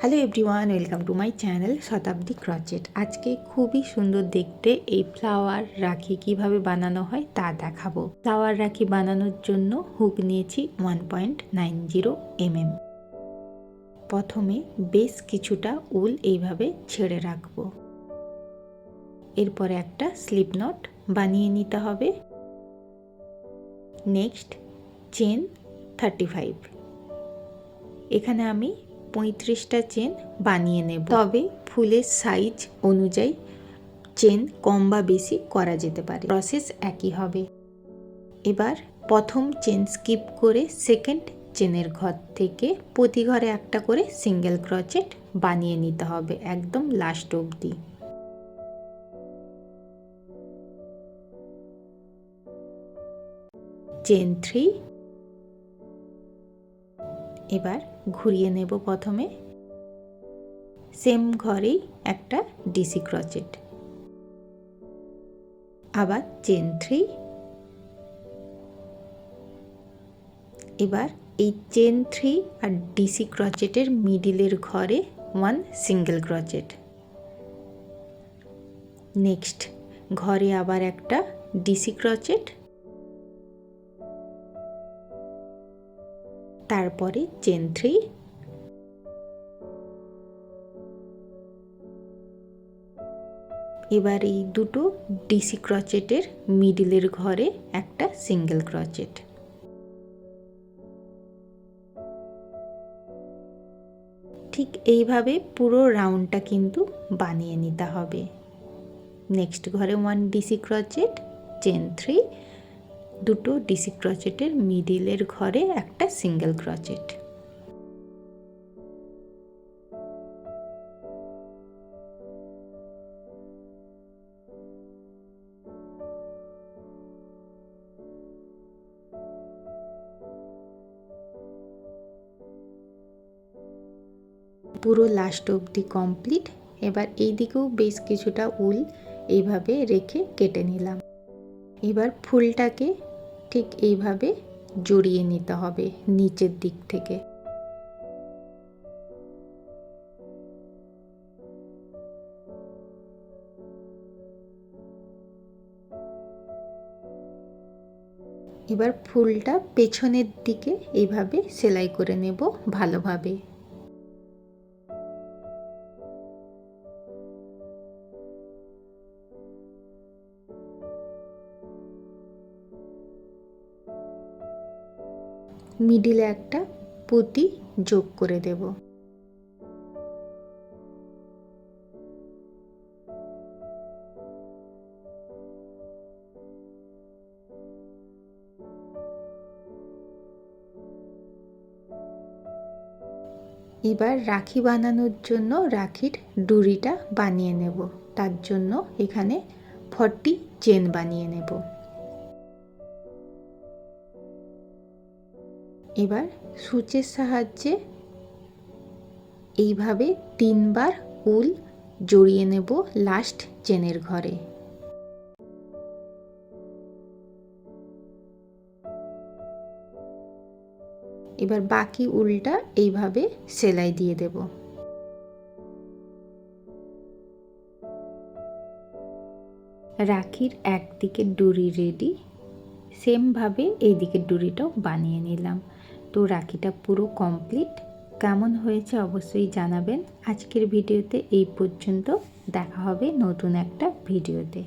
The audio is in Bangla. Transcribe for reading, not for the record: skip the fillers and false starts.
Hello everyone, welcome to my channel Shatabdi crochet. আজকে খুবই সুন্দর দেখতে এই ফ্লাওয়ার রাখি কিভাবে বানানো হয় তা দেখাবো। ফ্লাওয়ার রাখি বানানোর জন্য হুক নিয়েছি 1.90 mm। প্রথমে বেশ কিছুটা উল এইভাবে ছেড়ে রাখবো। এরপরে একটা স্লিপ নট বানিয়ে নিতে হবে। Next chain 35। এখানে আমি 35টা চেন বানিয়ে নেব, তবে ফুলের সাইজ অনুযায়ী চেন কম বা বেশি করা যেতে পারে, প্রসেস একই হবে। এবার প্রথম চেন স্কিপ করে সেকেন্ড চেনের ঘর থেকে প্রতি ঘরে একটা করে সিঙ্গেল ক্রচেট বানিয়ে নিতে হবে একদম লাস্ট অবধি। চেন 3। এবার ঘুরিয়ে নেব, প্রথমে সেম ঘরেই একটা ডিসি ক্রচেট, আবার চেন 3। এবার এই চেন 3 আর ডিসি ক্রচেটের মিডিলের ঘরে 1 সিঙ্গেল ক্রচেট। নেক্সট ঘরে আবার একটা ডিসি ক্রচেট, তারপরে চেন 3। এবার এই দুটো ডিসি ক্রচেটের মিডিলের ঘরে একটা সিঙ্গেল ক্রচেট। ঠিক এইভাবে পুরো রাউন্ডটা কিন্তু বানিয়ে নিতে হবে। নেক্সট ঘরে 1 ডিসি ক্রচেট, চেন 3, দুটো ডিসি ক্রচেটের মিডিলের ঘরে একটা সিঙ্গেল ক্রচেট। পুরো লাস্ট অবধি কমপ্লিট। এবার এই দিকেও বেশ কিছুটা উল এইভাবে রেখে কেটে নিলাম। এবার ফুলটাকে ঠিক এইভাবে জড়িয়ে নিতে হবে নিচের দিক থেকে। এবার ফুলটা পেছনের দিকে এইভাবে সেলাই করে নেব ভালোভাবে। মিডিলে একটা পুঁতি যোগ করে দেব। এবার রাখি বানানোর জন্য রাখির ডুরিটা বানিয়ে নেব। তার জন্য এখানে 40 চেন বানিয়ে নেব। এবার সূচের সাহায্যে এইভাবে 3 বার উল জড়িয়ে নেব লাস্ট চেনের ঘরে। এবার বাকি উলটা এইভাবে সেলাই দিয়ে দেব। রাখির একদিকে ডুরি রেডি, সেমভাবে এই দিকের ডুরিটাও বানিয়ে নিলাম। তো রাখিটা পুরো কমপ্লিট। কেমন হয়েছে অবশ্যই জানাবেন। আজকের ভিডিওতে এই পর্যন্ত, দেখা হবে নতুন একটা ভিডিওতে।